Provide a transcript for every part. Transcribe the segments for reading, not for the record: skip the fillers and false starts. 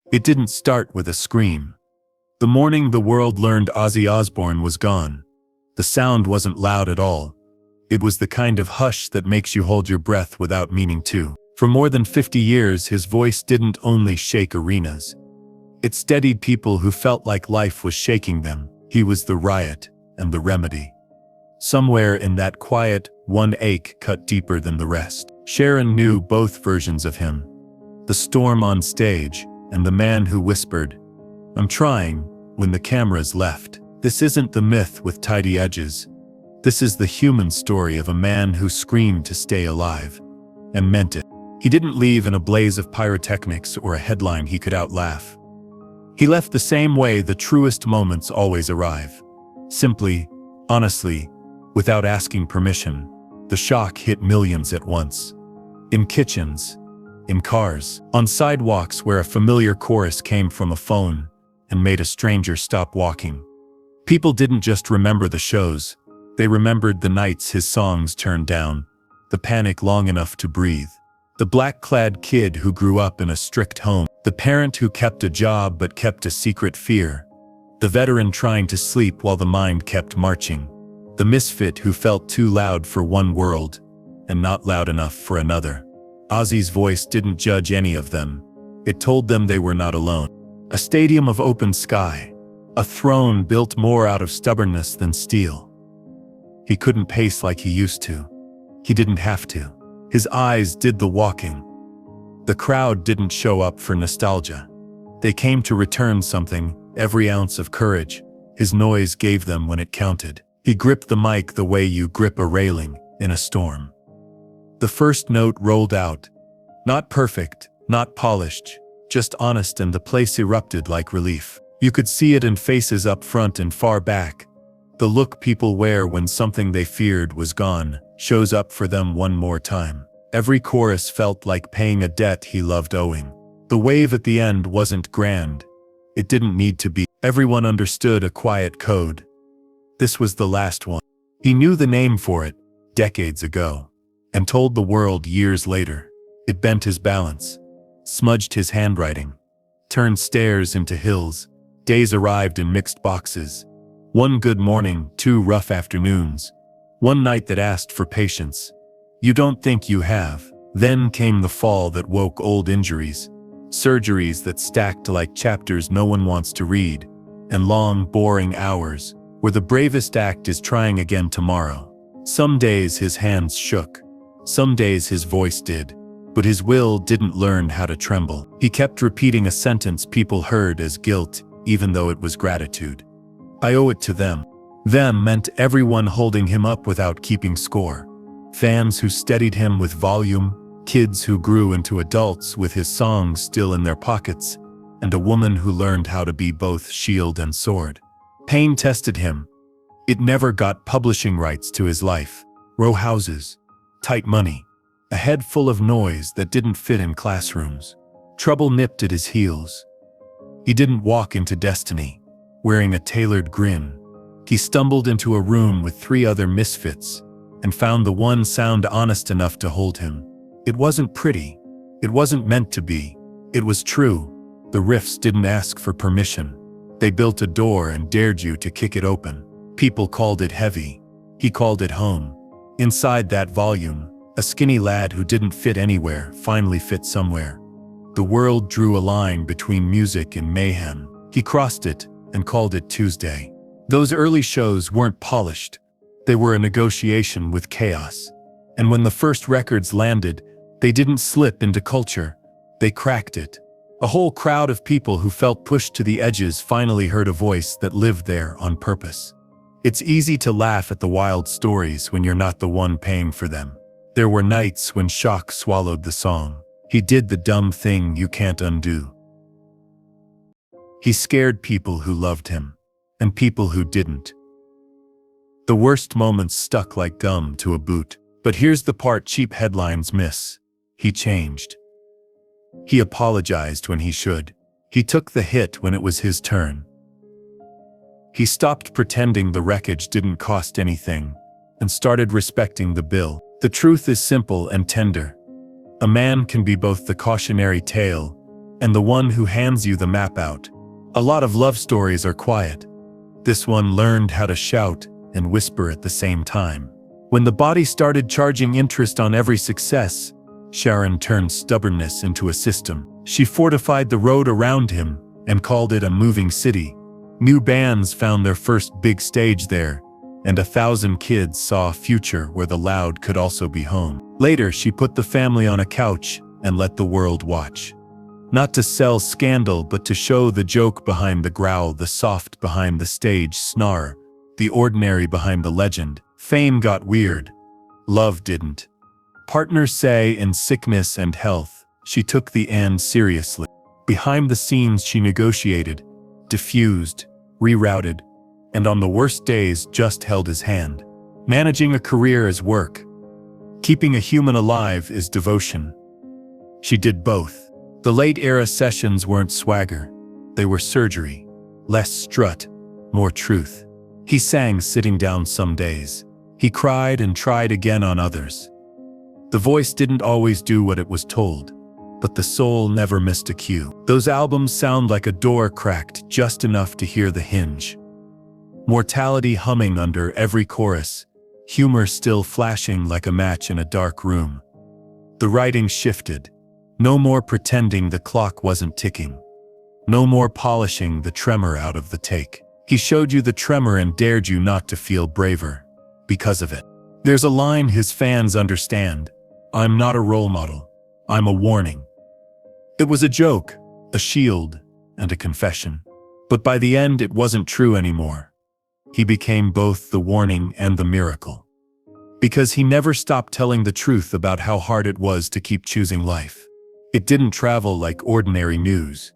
It didn't start with a scream. The morning the world learned Ozzy Osbourne was gone, the sound wasn't loud at all. It was the kind of hush that makes you hold your breath without meaning to. For more than 50 years, his voice didn't only shake arenas. It steadied people who felt like life was shaking them. He was the riot and the remedy. Somewhere in that quiet, one ache cut deeper than the rest. Sharon knew both versions of him. The storm on stage, and the man who whispered, "I'm trying," when the cameras left. This isn't the myth with tidy edges. This is the human story of a man who screamed to stay alive. And meant it. He didn't leave in a blaze of pyrotechnics or a headline he could outlaugh. He left the same way the truest moments always arrive. Simply, honestly, without asking permission. The shock hit millions at once. In kitchens, in cars, on sidewalks where a familiar chorus came from a phone and made a stranger stop walking. People didn't just remember the shows, they remembered the nights his songs turned down, the panic long enough to breathe. The black-clad kid who grew up in a strict home, the parent who kept a job but kept a secret fear, the veteran trying to sleep while the mind kept marching, the misfit who felt too loud for one world and not loud enough for another. Ozzy's voice didn't judge any of them. It told them they were not alone. A stadium of open sky, a throne built more out of stubbornness than steel. He couldn't pace like he used to. He didn't have to. His eyes did the walking. The crowd didn't show up for nostalgia. They came to return something, every ounce of courage his noise gave them when it counted. He gripped the mic the way you grip a railing in a storm. The first note rolled out. Not perfect, not polished, just honest, and the place erupted like relief. You could see it in faces up front and far back. The look people wear when something they feared was gone shows up for them one more time. Every chorus felt like paying a debt he loved owing. The wave at the end wasn't grand. It didn't need to be. Everyone understood a quiet code. This was the last one. He knew the name for it, decades ago, and told the world years later. It bent his balance, smudged his handwriting, turned stairs into hills. Days arrived in mixed boxes. One good morning, two rough afternoons. One night that asked for patience. You don't think you have. Then came the fall that woke old injuries. Surgeries that stacked like chapters no one wants to read. And long, boring hours, where the bravest act is trying again tomorrow. Some days his hands shook. Some days his voice did. But his will didn't learn how to tremble. He kept repeating a sentence people heard as guilt, even though it was gratitude. I owe it to them. Them meant everyone holding him up without keeping score. Fans who steadied him with volume, kids who grew into adults with his songs still in their pockets, and a woman who learned how to be both shield and sword. Pain tested him. It never got publishing rights to his life. Row houses, tight money, a head full of noise that didn't fit in classrooms. Trouble nipped at his heels. He didn't walk into destiny wearing a tailored grin. He stumbled into a room with 3 other misfits and found the one sound honest enough to hold him. It wasn't pretty. It wasn't meant to be. It was true. The riffs didn't ask for permission. They built a door and dared you to kick it open. People called it heavy. He called it home. Inside that volume, a skinny lad who didn't fit anywhere finally fit somewhere. The world drew a line between music and mayhem. He crossed it and called it Tuesday. Those early shows weren't polished. They were a negotiation with chaos. And when the first records landed, they didn't slip into culture. They cracked it. A whole crowd of people who felt pushed to the edges finally heard a voice that lived there on purpose. It's easy to laugh at the wild stories when you're not the one paying for them. There were nights when shock swallowed the song. He did the dumb thing you can't undo. He scared people who loved him, and people who didn't. The worst moments stuck like gum to a boot. But here's the part cheap headlines miss. He changed. He apologized when he should. He took the hit when it was his turn. He stopped pretending the wreckage didn't cost anything, and started respecting the bill. The truth is simple and tender. A man can be both the cautionary tale and the one who hands you the map out. A lot of love stories are quiet. This one learned how to shout and whisper at the same time. When the body started charging interest on every success, Sharon turned stubbornness into a system. She fortified the road around him and called it a moving city. New bands found their first big stage there, and 1,000 kids saw a future where the loud could also be home. Later, she put the family on a couch and let the world watch. Not to sell scandal, but to show the joke behind the growl, the soft behind the stage snarl, the ordinary behind the legend. Fame got weird. Love didn't. Partners say in sickness and health, she took the end seriously. Behind the scenes she negotiated, diffused, rerouted, and on the worst days just held his hand. Managing a career is work. Keeping a human alive is devotion. She did both. The late-era sessions weren't swagger. They were surgery. Less strut, more truth. He sang sitting down some days. He cried and tried again on others. The voice didn't always do what it was told, but the soul never missed a cue. Those albums sound like a door cracked just enough to hear the hinge. Mortality humming under every chorus, humor still flashing like a match in a dark room. The writing shifted. No more pretending the clock wasn't ticking. No more polishing the tremor out of the take. He showed you the tremor and dared you not to feel braver because of it. There's a line his fans understand. I'm not a role model. I'm a warning. It was a joke, a shield, and a confession. But by the end, it wasn't true anymore. He became both the warning and the miracle. Because he never stopped telling the truth about how hard it was to keep choosing life. It didn't travel like ordinary news.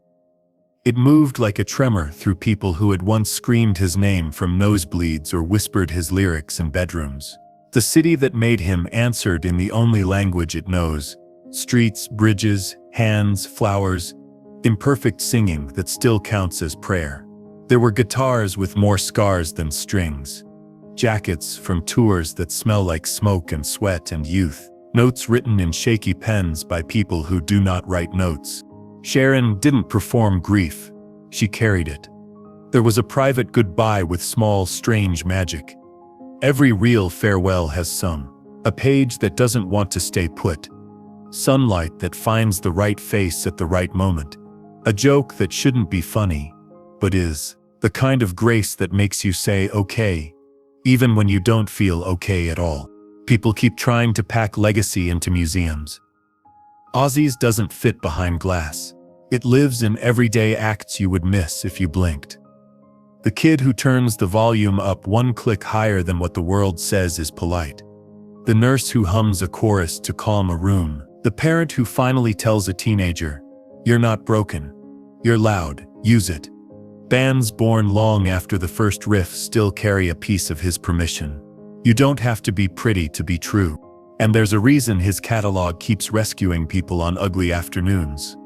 It moved like a tremor through people who had once screamed his name from nosebleeds or whispered his lyrics in bedrooms. The city that made him answered in the only language it knows. Streets, bridges, hands, flowers, imperfect singing that still counts as prayer. There were guitars with more scars than strings. Jackets from tours that smell like smoke and sweat and youth. Notes written in shaky pens by people who do not write notes. Sharon didn't perform grief. She carried it. There was a private goodbye with small, strange magic. Every real farewell has some. A page that doesn't want to stay put. Sunlight that finds the right face at the right moment. A joke that shouldn't be funny, but is. The kind of grace that makes you say okay, even when you don't feel okay at all. People keep trying to pack legacy into museums. Ozzy's doesn't fit behind glass. It lives in everyday acts you would miss if you blinked. The kid who turns the volume up one click higher than what the world says is polite. The nurse who hums a chorus to calm a room. The parent who finally tells a teenager, "You're not broken. You're loud. Use it." Bands born long after the first riff still carry a piece of his permission. You don't have to be pretty to be true. And there's a reason his catalog keeps rescuing people on ugly afternoons.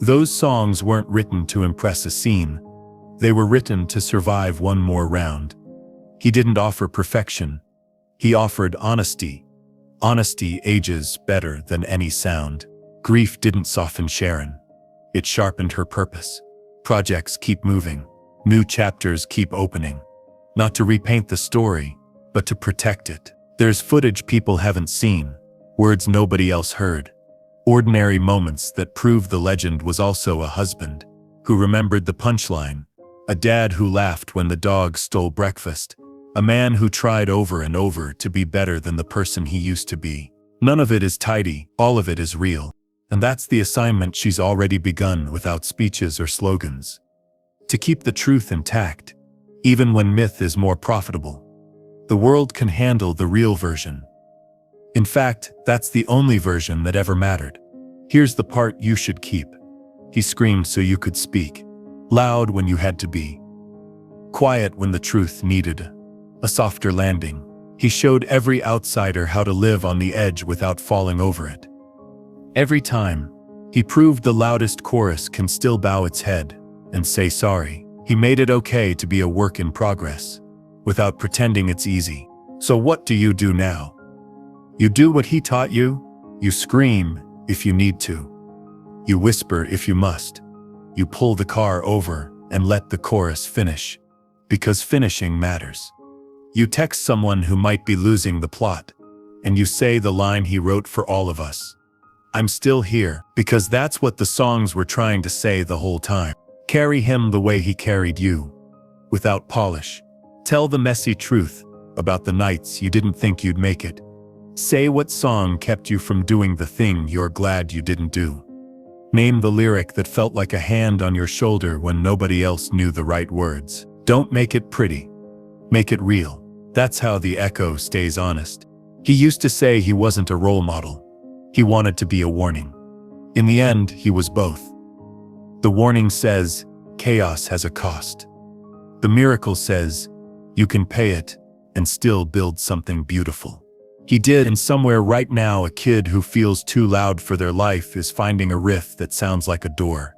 Those songs weren't written to impress a scene. They were written to survive one more round. He didn't offer perfection. He offered honesty. Honesty ages better than any sound. Grief didn't soften Sharon. It sharpened her purpose. Projects keep moving. New chapters keep opening. Not to repaint the story, but to protect it. There's footage people haven't seen, words nobody else heard. Ordinary moments that prove the legend was also a husband who remembered the punchline, a dad who laughed when the dog stole breakfast, a man who tried over and over to be better than the person he used to be. None of it is tidy, all of it is real. And that's the assignment she's already begun without speeches or slogans. To keep the truth intact, even when myth is more profitable. The world can handle the real version. In fact, that's the only version that ever mattered. Here's the part you should keep. He screamed so you could speak. Loud when you had to be. Quiet when the truth needed a softer landing. He showed every outsider how to live on the edge without falling over it. Every time, he proved the loudest chorus can still bow its head and say sorry. He made it okay to be a work in progress, without pretending it's easy. So what do you do now? You do what he taught you. You scream if you need to. You whisper if you must. You pull the car over and let the chorus finish. Because finishing matters. You text someone who might be losing the plot, and you say the line he wrote for all of us. I'm still here, because that's what the songs were trying to say the whole time. Carry him the way he carried you. Without polish. Tell the messy truth about the nights you didn't think you'd make it. Say what song kept you from doing the thing you're glad you didn't do. Name the lyric that felt like a hand on your shoulder when nobody else knew the right words. Don't make it pretty. Make it real. That's how the echo stays honest. He used to say he wasn't a role model. He wanted to be a warning. In the end, he was both. The warning says, chaos has a cost. The miracle says, you can pay it and still build something beautiful. He did, and somewhere right now a kid who feels too loud for their life is finding a riff that sounds like a door.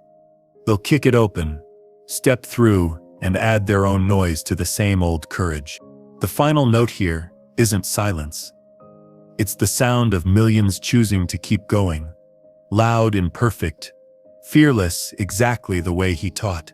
They'll kick it open, step through, and add their own noise to the same old courage. The final note here isn't silence. It's the sound of millions choosing to keep going. Loud, imperfect, fearless, exactly the way he taught.